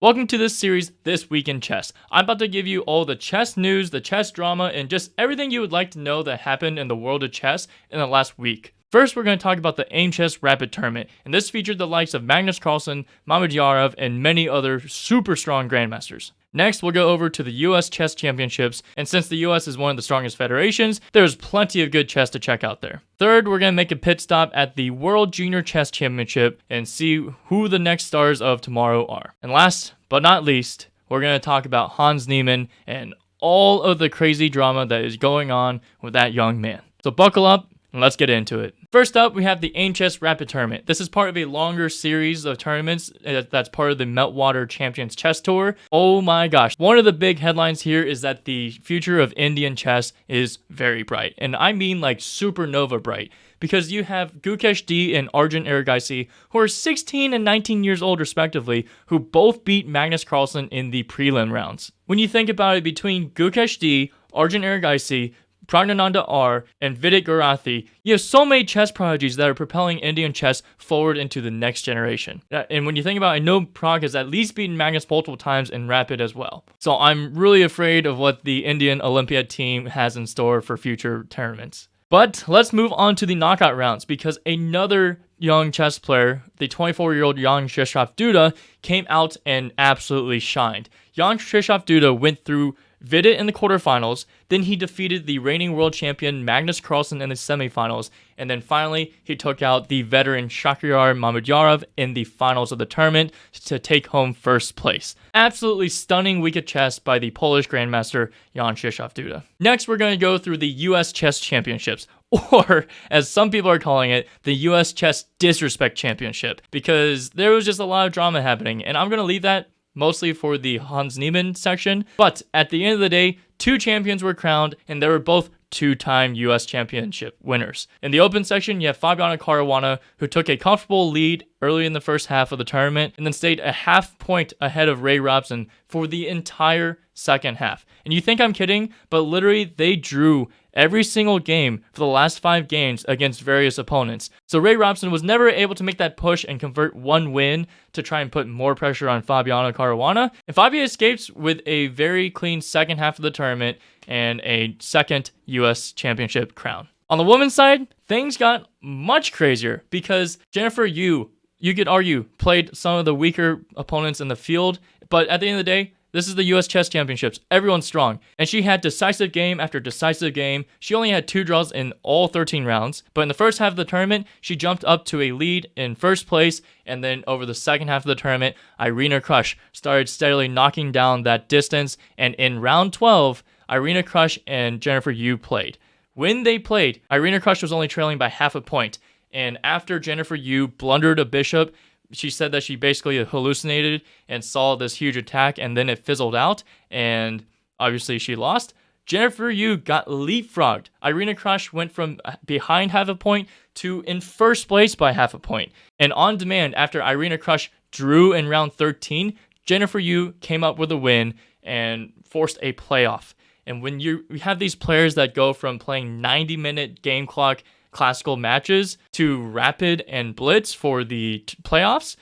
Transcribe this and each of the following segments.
Welcome to this series, This Week in Chess. I'm about to give you all the chess news, the chess drama, and just everything you would like to know that happened in the world of chess in the last week. First, we're going to talk about the Aimchess Rapid Tournament, and this featured the likes of Magnus, Mamedyarov, and many other super strong grandmasters. Next, we'll go over to the US Chess Championships, and since the US is one of the strongest federations, there's plenty of good chess to check out there. Third, we're going to make a pit stop at the World Junior Chess Championship and see who the next stars of tomorrow are. And last but not least, we're going to talk about Hans Niemann and all of the crazy drama that is going on with that young man. So buckle up and let's get into it. First up, we have the Aimchess Rapid Tournament. This is part of a longer series of tournaments that's part of the Meltwater Champions Chess Tour. Oh my gosh. One of the big headlines here is that the future of Indian chess is very bright. And I mean like supernova bright. Because you have Gukesh D and Arjun Erigaisi, who are 16 and 19 years old respectively, who both beat Magnus Carlsen in the prelim rounds. When you think about it, between Gukesh D, Arjun Erigaisi, Pragnananda R, and Vidit Garathi, you have so many chess prodigies that are propelling Indian chess forward into the next generation. And when you think about it, I know Prag has at least beaten Magnus multiple times in Rapid as well. So I'm really afraid of what the Indian Olympiad team has in store for future tournaments. But let's move on to the knockout rounds, because another young chess player, the 24-year-old Jan Krzysztof Duda, came out and absolutely shined. Jan Krzysztof Duda went through Vidit in the quarterfinals, then he defeated the reigning world champion Magnus Carlsen in the semifinals, and then finally he took out the veteran Shakhyar Mamedyarov in the finals of the tournament to take home first place. Absolutely stunning week of chess by the Polish grandmaster Jan Krzysztof Duda. Next, we're going to go through the US Chess Championships, or as some people are calling it, the US Chess Disrespect Championship, because there was just a lot of drama happening, and I'm going to leave that mostly for the Hans Niemann section. But at the end of the day, two champions were crowned, and they were both two-time US championship winners. In the open section, you have Fabiano Caruana, who took a comfortable lead early in the first half of the tournament, and then stayed a half point ahead of Ray Robson for the entire second half. And you think I'm kidding, but literally they drew every single game for the last 5 games against various opponents. So Ray Robson was never able to make that push and convert one win to try and put more pressure on Fabiano Caruana. And Fabio escapes with a very clean second half of the tournament and a second US championship crown. On the women's side, things got much crazier because Jennifer Yu, you could argue, played some of the weaker opponents in the field, but at the end of the day, this is the US Chess Championships. Everyone's strong. And she had decisive game after decisive game. She only had 2 draws in all 13 rounds. But in the first half of the tournament, she jumped up to a lead in first place. And then over the second half of the tournament, Irina Krush started steadily knocking down that distance. And in round 12, Irina Krush and Jennifer Yu played. When they played, Irina Krush was only trailing by half a point. And after Jennifer Yu blundered a bishop, she said that she basically hallucinated and saw this huge attack, and then it fizzled out, and obviously she lost. Jennifer Yu got leapfrogged. Irina Krush went from behind half a point to in first place by half a point. And on demand, after Irina Krush drew in round 13, Jennifer Yu came up with a win and forced a playoff. And when you have these players that go from playing 90-minute game clock classical matches to rapid and blitz for the playoffs,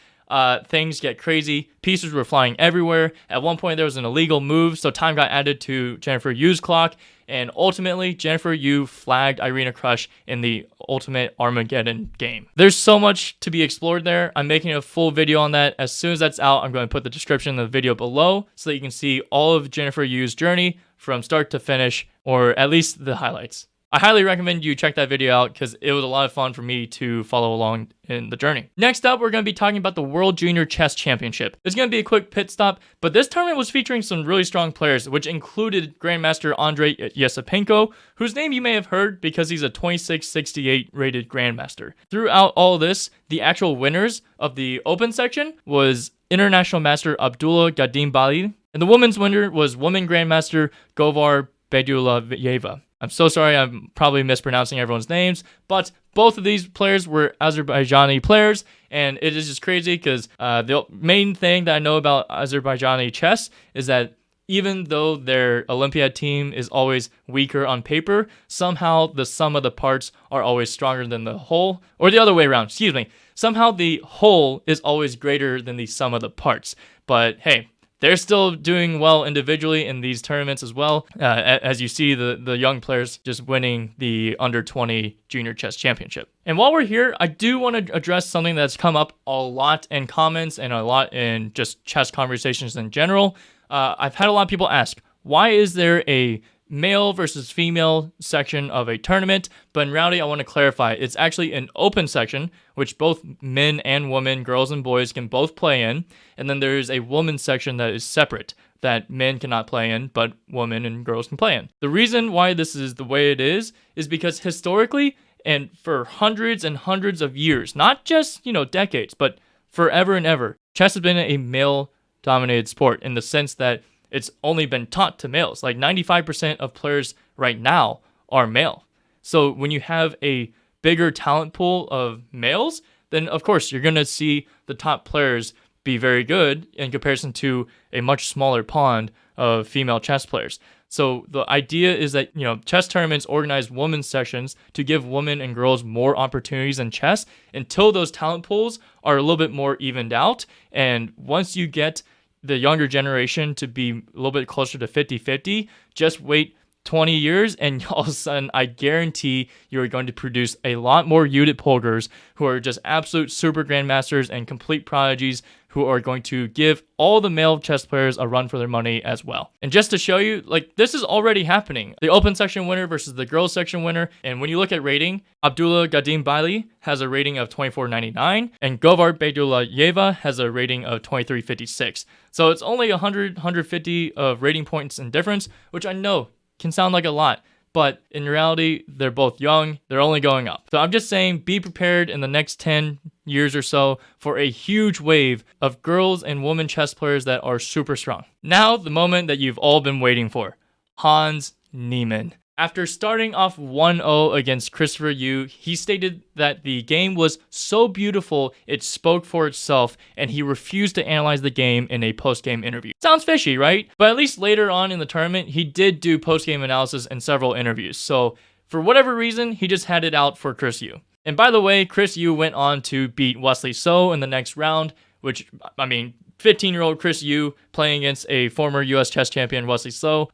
things get crazy. Pieces were flying everywhere. At one point, there was an illegal move, so time got added to Jennifer Yu's clock, and ultimately, Jennifer Yu flagged Irina Krush in the ultimate Armageddon game. There's so much to be explored there. I'm making a full video on that. As soon as that's out, I'm going to put the description in the video below so that you can see all of Jennifer Yu's journey from start to finish, or at least the highlights. I highly recommend you check that video out because it was a lot of fun for me to follow along in the journey. Next up, we're going to be talking about the World Junior Chess Championship. It's going to be a quick pit stop, but this tournament was featuring some really strong players, which included Grandmaster Andrei Yesipenko, whose name you may have heard because he's a 2668 rated Grandmaster. Throughout all of this, the actual winners of the open section was International Master Abdullah Gadimbali, and the women's winner was woman Grandmaster Govar Bedulayeva. I'm so sorry, I'm probably mispronouncing everyone's names, but both of these players were Azerbaijani players, and it is just crazy because the main thing that I know about Azerbaijani chess is that even though their Olympiad team is always weaker on paper, somehow the sum of the parts are always stronger than the whole, or the other way around, excuse me. somehow the whole is always greater than the sum of the parts. But hey, they're still doing well individually in these tournaments as well. As you see, the young players just winning the under 20 junior chess championship. And while we're here, I do want to address something that's come up a lot in comments and a lot in just chess conversations in general. I've had a lot of people ask, why is there a male versus female section of a tournament? But in reality, I want to clarify, it's actually an open section, which both men and women, girls and boys can both play in. And then there's a women's section that is separate, that men cannot play in, but women and girls can play in. The reason why this is the way it is because historically, and for hundreds and hundreds of years, not just, decades, but forever and ever, chess has been a male-dominated sport in the sense that it's only been taught to males. Like 95% of players right now are male. So when you have a bigger talent pool of males, then of course you're going to see the top players be very good in comparison to a much smaller pond of female chess players. So the idea is that, chess tournaments organize women's sessions to give women and girls more opportunities in chess until those talent pools are a little bit more evened out. And once you get the younger generation to be a little bit closer to 50-50, just wait 20 years and all of a sudden I guarantee you're going to produce a lot more Judith Polgers who are just absolute super grandmasters and complete prodigies who are going to give all the male chess players a run for their money as well. And just to show you, this is already happening. The open section winner versus the girls section winner. And when you look at rating, Abdullah Gadim Bailey has a rating of 24.99 and Govar Beydulayeva has a rating of 23.56. So it's only 150 of rating points in difference, which I know can sound like a lot, but in reality, they're both young. They're only going up. So I'm just saying, be prepared in the next 10 years or so for a huge wave of girls and women chess players that are super strong. Now, the moment that you've all been waiting for. Hans Niemann. After starting off 1-0 against Christopher Yu, he stated that the game was so beautiful it spoke for itself, and he refused to analyze the game in a post-game interview. Sounds fishy, right? But at least later on in the tournament, he did do post-game analysis in several interviews. So for whatever reason, he just had it out for Chris Yu. And by the way, Chris Yu went on to beat Wesley So in the next round, which, 15-year-old Chris Yu playing against a former U.S. chess champion, Wesley So.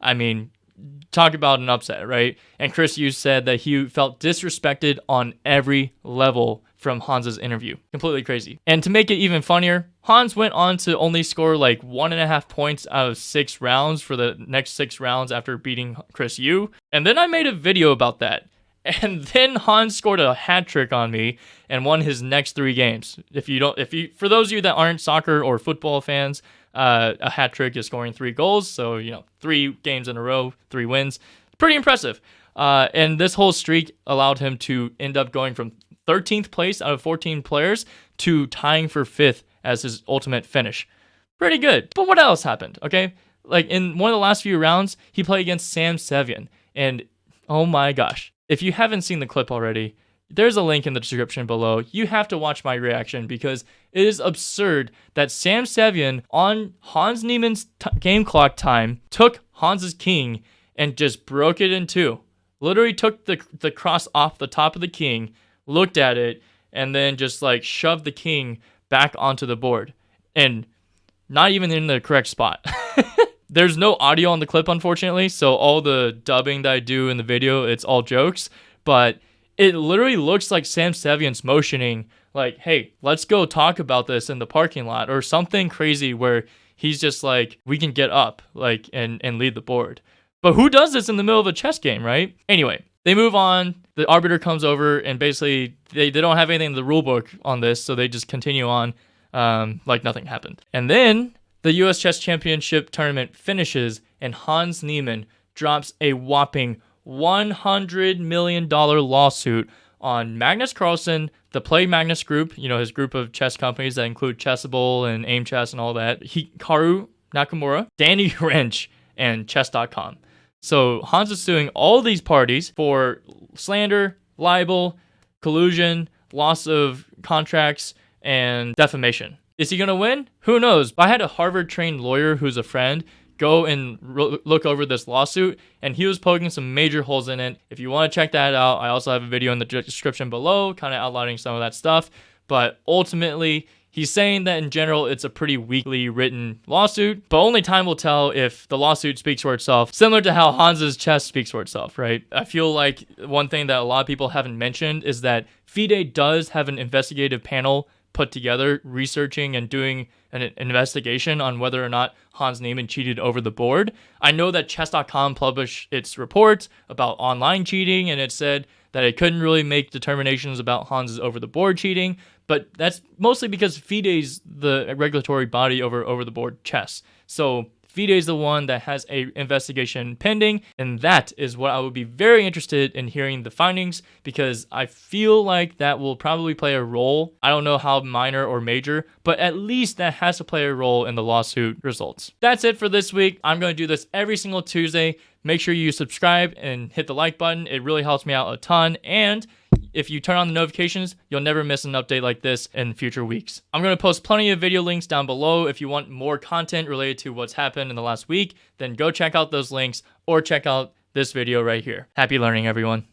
Talk about an upset, right? And Chris Yu said that he felt disrespected on every level from Hans's interview. Completely crazy. And to make it even funnier, Hans went on to only score 1.5 points out of 6 rounds for the next 6 rounds after beating Chris Yu. And then I made a video about that. And then Hans scored a hat trick on me and won his next 3 games. For those of you that aren't soccer or football fans, a hat trick is scoring 3 goals. So, 3 games in a row, 3 wins. Pretty impressive. And this whole streak allowed him to end up going from 13th place out of 14 players to tying for 5th as his ultimate finish. Pretty good. But what else happened? Okay. In one of the last few rounds, he played against Sam Sevian. And oh my gosh. If you haven't seen the clip already, there's a link in the description below. You have to watch my reaction because it is absurd that Sam Sevian on Hans Niemann's game clock time took Hans's king and just broke it in 2. Literally took the cross off the top of the king, looked at it, and then just shoved the king back onto the board. And not even in the correct spot. There's no audio on the clip, unfortunately, so all the dubbing that I do in the video, it's all jokes. But it literally looks like Sam Sevian's motioning, hey, let's go talk about this in the parking lot, or something crazy where he's just we can get up, and lead the board. But who does this in the middle of a chess game, right? Anyway, they move on. The arbiter comes over, and basically, they don't have anything in the rule book on this, so they just continue on like nothing happened. And then the U.S. Chess Championship tournament finishes, and Hans Niemann drops a whopping $100 million lawsuit on Magnus Carlsen, the Play Magnus Group, his group of chess companies that include Chessable and Aimchess and all that, Hikaru Nakamura, Danny Wrench, and Chess.com. So Hans is suing all these parties for slander, libel, collusion, loss of contracts, and defamation. Is he going to win? Who knows? I had a Harvard-trained lawyer who's a friend go and look over this lawsuit, and he was poking some major holes in it. If you want to check that out, I also have a video in the description below kind of outlining some of that stuff. but ultimately, he's saying that in general, it's a pretty weakly written lawsuit, but only time will tell if the lawsuit speaks for itself, similar to how Hans's chess speaks for itself, right? I feel like one thing that a lot of people haven't mentioned is that FIDE does have an investigative panel put together researching and doing an investigation on whether or not Hans Niemann cheated over the board. I know that chess.com published its report about online cheating, and it said that it couldn't really make determinations about Hans's over the board cheating, but that's mostly because FIDE's the regulatory body over the board chess. So FIDE is the one that has a investigation pending, and that is what I would be very interested in hearing the findings, because I feel like that will probably play a role. I don't know how minor or major, but at least that has to play a role in the lawsuit results. That's it for this week. I'm going to do this every single Tuesday. Make sure you subscribe and hit the like button. It really helps me out a ton. And if you turn on the notifications, you'll never miss an update like this in future weeks. I'm going to post plenty of video links down below. If you want more content related to what's happened in the last week, then go check out those links or check out this video right here. Happy learning, everyone.